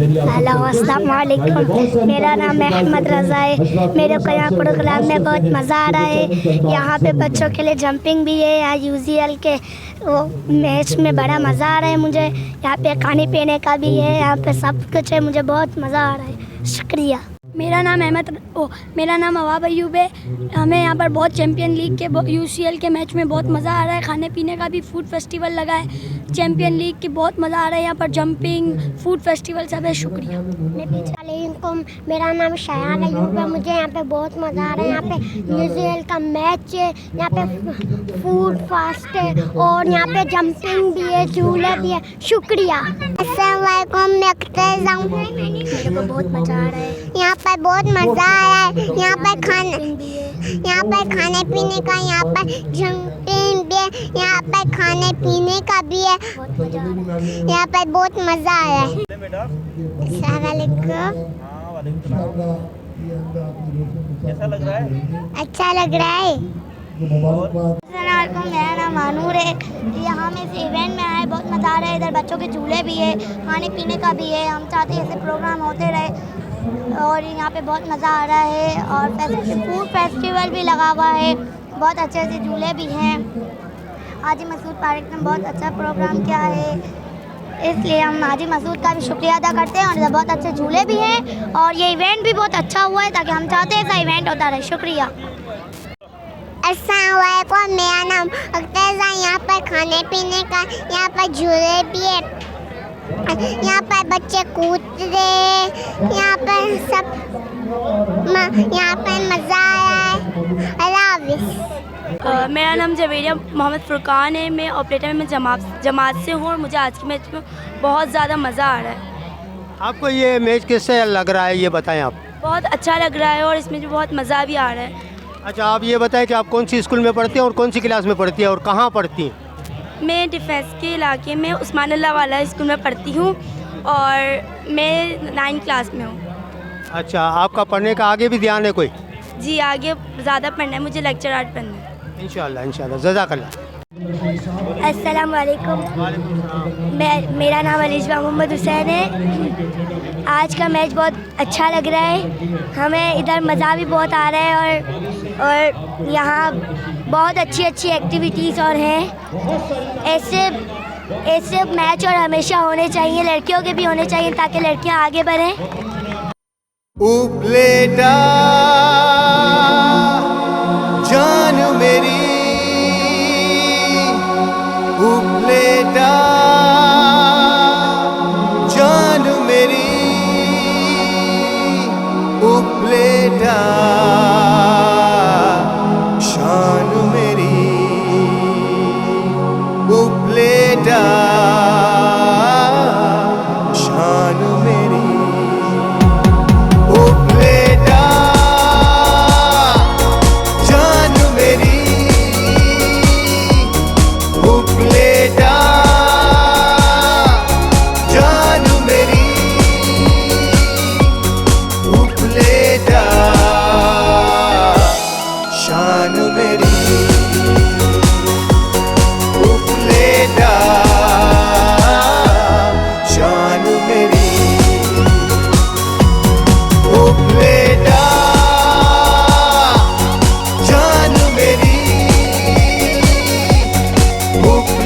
Hello अस्सलाम वालेकुम। मेरा नाम अहमद रज़ा है। मेरे को यहाँ प्रोग्राम में बहुत मज़ा आ रहा है। यहाँ पे बच्चों के लिए जंपिंग भी है। यहाँ यूजीएल के वो मैच में बड़ा मज़ा आ रहा है मुझे। यहाँ पे खाने पीने का भी है, यहाँ पे सब कुछ है। मुझे बहुत मज़ा आ रहा है। शुक्रिया। मेरा नाम अवाब अयूब है। हमें यहाँ पर बहुत चैम्पियन लीग के यूसीएल के मैच में बहुत मज़ा आ रहा है। खाने पीने का भी फूड फेस्टिवल लगा है। चैम्पियन लीग की बहुत मज़ा आ रहा है। यहाँ पर जंपिंग फूड फेस्टिवल सब है। शुक्रिया। मेरा नाम शायान अयूब है। मुझे यहाँ पे बहुत मज़ा आ रहा है। यहाँ पे यूजीएल का मैच है, यहाँ पे फूड फास्ट है और यहाँ पे जंपिंग भी है, झूले भी है। शुक्रिया। अस्सलाम वालेकुम। मेरे को बहुत मज़ा आ रहा है। यहाँ पर बहुत मज़ा आया है। यहाँ पर खाने पीने का, यहाँ पर जंपिंग भी है, यहाँ पर खाने पीने का भी है। यहाँ पर बहुत मज़ा आया है। अस्सलाम वालेकुम। कैसा लग रहा है? अच्छा लग रहा है। मेरा नाम मानूर है। यहाँ में इस इवेंट में आए, बहुत मज़ा आ रहा है। इधर बच्चों के झूले भी है, खाने पीने का भी है। हम चाहते हैं ऐसे प्रोग्राम होते रहे और यहाँ पे बहुत मज़ा आ रहा है। और फूड फेस्टिवल भी लगा हुआ है। बहुत अच्छे अच्छे झूले भी हैं। हाजी मसूद पार्क ने बहुत अच्छा प्रोग्राम किया है, इसलिए हम हाजी मसूद का भी शुक्रिया अदा करते हैं। और इधर बहुत अच्छे झूले भी हैं और ये इवेंट भी बहुत अच्छा हुआ है, ताकि हम चाहते हैं ऐसा इवेंट होता रहे। शुक्रिया। अस्सलाम वालेकुम। मेरा नाम अख्तर है। यहाँ पर खाने पीने का, यहाँ पर झूले भी है, यहाँ पर बच्चे कूद रहे, यहाँ पर मज़ा आया है। अल्लाह हाफ़िज़। मेरा नाम जवेरिया मोहम्मद फ़ुरकान है। मैं ऑपरेटर में जमात से हूँ और मुझे आज के मैच में बहुत ज़्यादा मज़ा आ रहा है। आपको ये मैच कैसे लग रहा है, ये बताएं आप। बहुत अच्छा लग रहा है और इसमें जो बहुत मज़ा भी आ रहा है। अच्छा, आप ये बताएं कि आप कौन सी स्कूल में पढ़ती हैं और कौन सी क्लास में पढ़ती हैं और कहाँ पढ़ती हैं? मैं डिफेंस के इलाके में उस्मान अल्लाह वाला स्कूल में पढ़ती हूँ और मैं 9th क्लास में हूँ। अच्छा, आपका पढ़ने का आगे भी ध्यान है कोई? जी, आगे ज़्यादा पढ़ना है, मुझे लेक्चर आर्ट पढ़ना है। इंशाल्लाह जज़ाकल्लाह। अस्सलाम वालेकुम। मेरा नाम अलिशबा मोहम्मद हुसैन है। आज का मैच बहुत अच्छा लग रहा है। हमें इधर मज़ा भी बहुत आ रहा है और यहाँ बहुत अच्छी अच्छी एक्टिविटीज़ और हैं। ऐसे मैच और हमेशा होने चाहिए, लड़कियों के भी होने चाहिए, ताकि लड़कियाँ आगे बढ़ें। उपलेटा जान मेरी, उपलेटा जान मेरी, उपलेटा शान मेरी, उपलेटा शान मेरी, उपलेटा जान मेरी, उपलेटा जान मेरी, उपलेटा शान मेरी, उपलेटा शान मेरी, उपलेटा जान मेरी, उपलेटा